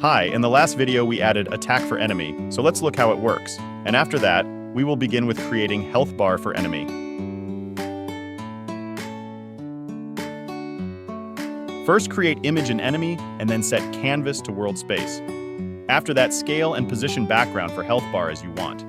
Hi, in the last video we added attack for enemy, so let's look how it works. And after that, we will begin with creating health bar for enemy. First create image in enemy, and then set canvas to world space. After that, scale and position background for health bar as you want.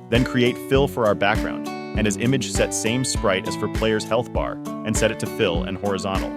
Then create fill for our background, and as image set same sprite as for player's health bar, and set it to fill and horizontal.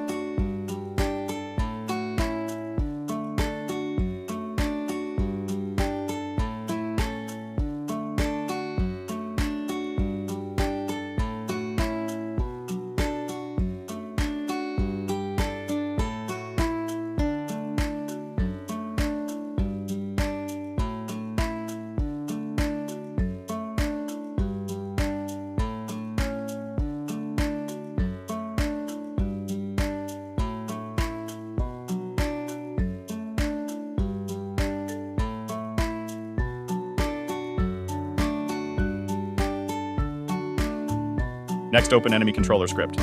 Next, open enemy controller script.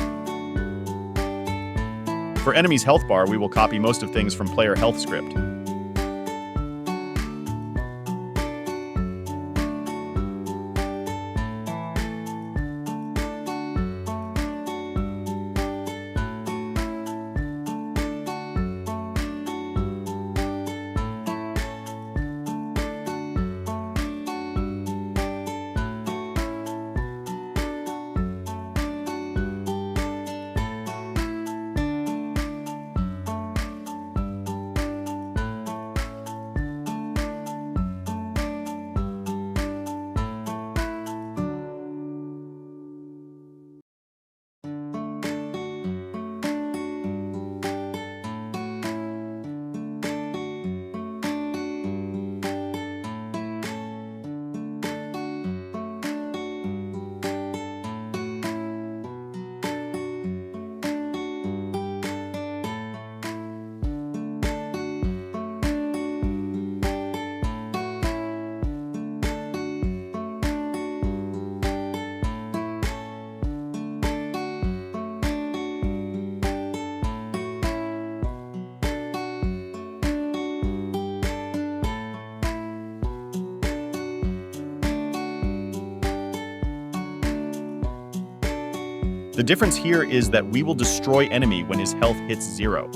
For enemy's health bar, we will copy most of things from player health script. The difference here is that we will destroy enemy when his health hits 0.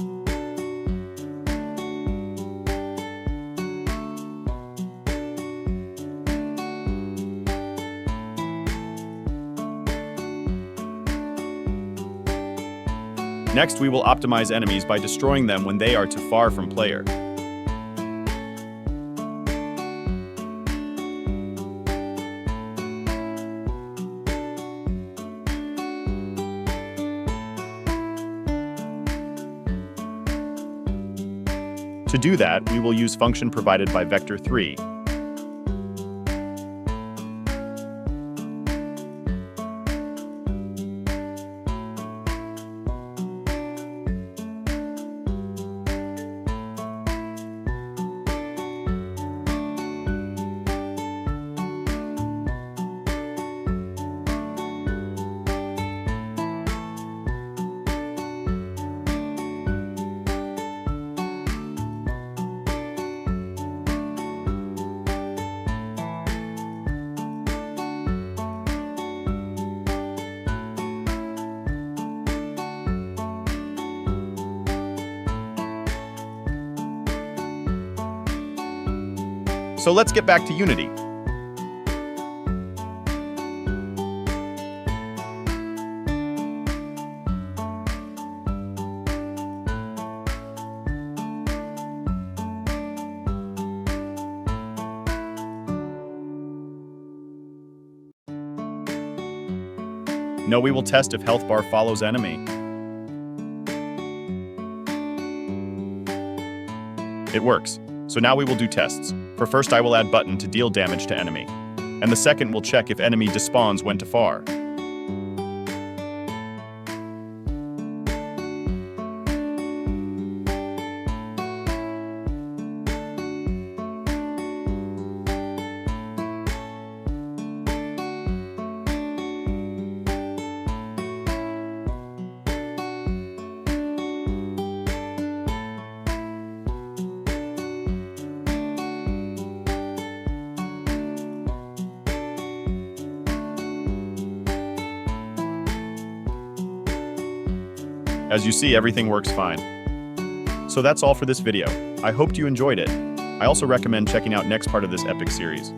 Next, we will optimize enemies by destroying them when they are too far from player. To do that, we will use function provided by Vector3. So let's get back to Unity. Now we will test if health bar follows enemy. It works. So now we will do tests. For first, I will add button to deal damage to enemy. And the second will check if enemy despawns when to far. As you see, everything works fine. So that's all for this video. I hoped you enjoyed it. I also recommend checking out next part of this epic series.